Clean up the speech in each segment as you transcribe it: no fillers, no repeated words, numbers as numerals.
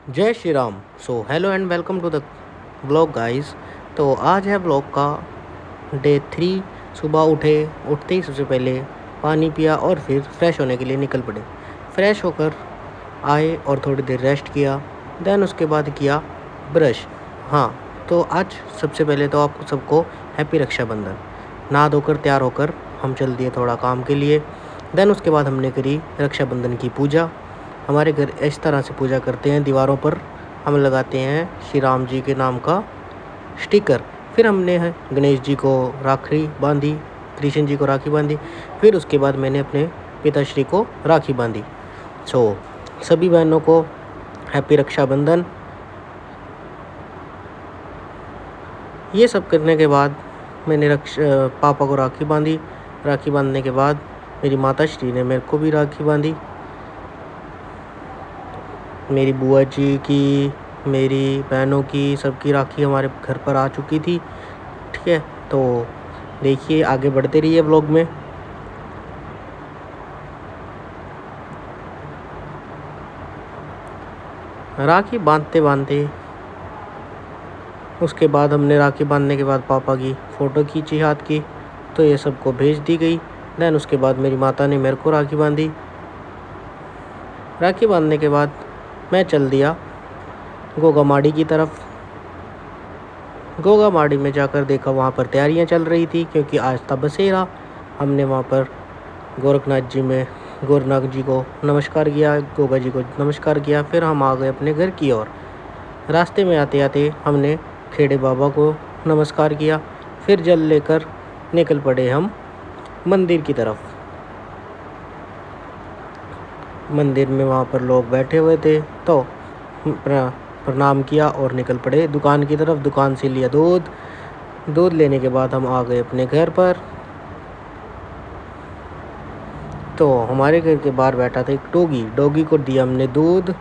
जय Shri Ram. So hello and welcome to the blog guys. तो आज है ब्लॉग का डे 3। सुबह उठते ही सबसे पहले पानी पिया और फिर फ्रेश होने के लिए निकल पड़े। फ्रेश होकर आए और थोड़ी देर रेस्ट किया, देन उसके बाद किया ब्रश। हाँ, तो आज सबसे पहले तो आपको सबको हैप्पी रक्षाबंधन। नहा धोकर तैयार होकर हम चल दिए थोड़ा काम के लिए। देन उसके बाद हमने करी रक्षाबंधन की पूजा। हमारे घर इस तरह से पूजा करते हैं, दीवारों पर हम लगाते हैं श्री राम जी के नाम का स्टिकर। फिर हमने गणेश जी को राखी बांधी, कृष्ण जी को राखी बांधी। फिर उसके बाद मैंने अपने पिताश्री को राखी बांधी। सो सभी बहनों को हैप्पी रक्षाबंधन। ये सब करने के बाद मैंने पापा को राखी बांधी। राखी बांधने के बाद मेरी माताश्री ने मेरे को भी राखी बांधी। मेरी बुआ जी की, मेरी बहनों की, सबकी राखी हमारे घर पर आ चुकी थी। ठीक है, तो देखिए आगे बढ़ते रहिए व्लॉग में। राखी बांधते बांधते उसके बाद हमने राखी बांधने के बाद पापा की फ़ोटो खींची हाथ की, तो ये सबको भेज दी गई। देन उसके बाद मेरी माता ने मेरे को राखी बांधी। राखी बांधने के बाद मैं चल दिया गोगामाड़ी की तरफ। गोगामाड़ी में जाकर देखा, वहाँ पर तैयारियाँ चल रही थी क्योंकि आज था बसेरा। हमने वहाँ पर गोरखनाथ जी को नमस्कार किया, गोगा जी को नमस्कार किया। फिर हम आ गए अपने घर की ओर। रास्ते में आते आते हमने खेड़े बाबा को नमस्कार किया। फिर जल लेकर निकल पड़े हम मंदिर की तरफ। मंदिर में वहाँ पर लोग बैठे हुए थे, तो प्रणाम किया और निकल पड़े दुकान की तरफ। दुकान से लिया दूध लेने के बाद हम आ गए अपने घर पर। तो हमारे घर के बाहर बैठा था एक डॉगी को दिया हमने दूध,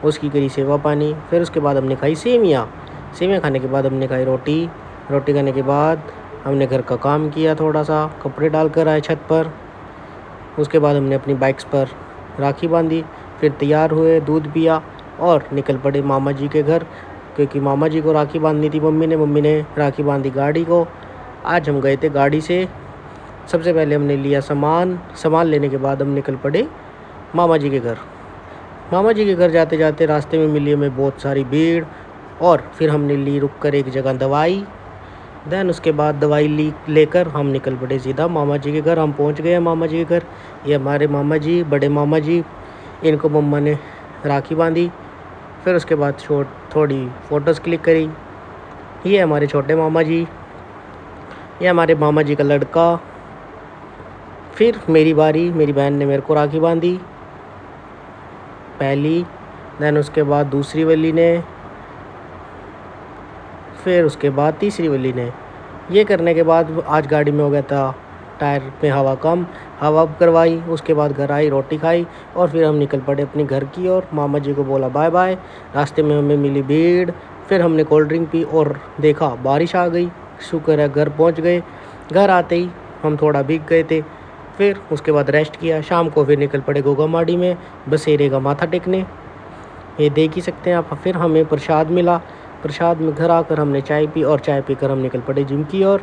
उसकी करी सेवा पानी। फिर उसके बाद हमने खाई सेवियाँ खाने के बाद हमने खाई रोटी खाने के बाद हमने घर का काम किया, थोड़ा सा कपड़े डालकर आए छत पर। उसके बाद हमने अपनी बाइक्स पर राखी बांधी। फिर तैयार हुए, दूध पिया और निकल पड़े मामा जी के घर, क्योंकि मामा जी को राखी बांधनी थी मम्मी ने राखी बांधी गाड़ी को। आज हम गए थे गाड़ी से। सबसे पहले हमने लिया सामान लेने के बाद हम निकल पड़े मामा जी के घर। मामा जी के घर जाते जाते रास्ते में मिली हमें बहुत सारी भीड़, और फिर हमने ली रुक कर एक जगह दवाई। देन उसके बाद दवाई लेकर हम निकल पड़े सीधा मामा जी के घर। हम पहुंच गए मामा जी के घर। ये हमारे मामा जी, बड़े मामा जी, इनको मम्मा ने राखी बांधी। फिर उसके बाद थोड़ी फ़ोटोज़ क्लिक करी। ये हमारे छोटे मामा जी, ये हमारे मामा जी का लड़का। फिर मेरी बारी, मेरी बहन ने मेरे को राखी बांधी पहली, देन उसके बाद दूसरी वाली ने, फिर उसके बाद तीसरी वाली ने। ये करने के बाद आज गाड़ी में हो गया था टायर में हवा कम, हवा करवाई। उसके बाद घर आई, रोटी खाई और फिर हम निकल पड़े अपने घर की ओर। मामा जी को बोला बाय बाय। रास्ते में हमें मिली भीड़। फिर हमने कोल्ड ड्रिंक पी और देखा बारिश आ गई। शुक्र है घर पहुंच गए। घर आते ही हम थोड़ा भीग गए थे। फिर उसके बाद रेस्ट किया। शाम को फिर निकल पड़े गोगामाड़ी में बसेरे का माथा टेकने। ये देख ही सकते हैं आप। फिर हमें प्रसाद मिला। प्रसाद में घर आकर हमने चाय पी और चाय पीकर हम निकल पड़े जिम की ओर।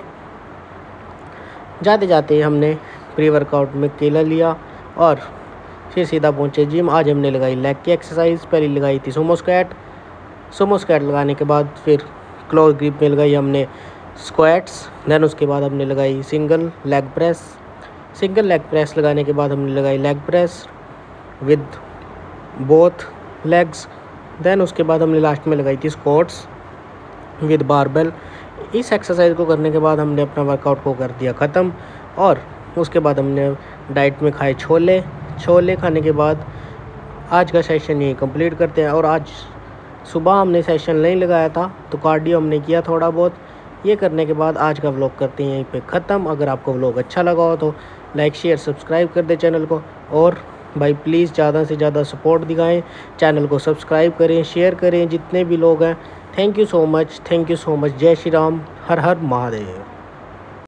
जाते जाते हमने प्री वर्कआउट में केला लिया और फिर सीधा पहुंचे जिम। आज हमने लगाई लेग की एक्सरसाइज। पहले लगाई थी सुमो स्क्वाट लगाने के बाद फिर क्लोज ग्रिप में लगाई हमने स्क्वाट्स। देन उसके बाद हमने लगाई सिंगल लेग प्रेस लगाने के बाद हमने लगाई leg press with both legs. Then उसके बाद हमने लास्ट में लगाई थी स्क्वाट्स विद बारबेल। इस एक्सरसाइज को करने के बाद हमने अपना वर्कआउट को कर दिया ख़त्म। और उसके बाद हमने डाइट में खाए छोले खाने के बाद आज का सेशन यही कंप्लीट करते हैं। और आज सुबह हमने सेशन नहीं लगाया था, तो कार्डियो हमने किया थोड़ा बहुत। ये करने के बाद आज का व्लॉग करते हैं यहीं पे ख़त्म। अगर आपको व्लॉग अच्छा लगा हो तो लाइक शेयर सब्सक्राइब कर दे चैनल को, और भाई प्लीज़ ज़्यादा से ज़्यादा सपोर्ट दिखाएं। चैनल को सब्सक्राइब करें, शेयर करें जितने भी लोग हैं। Thank you so much. जय श्री राम। हर हर महादेव।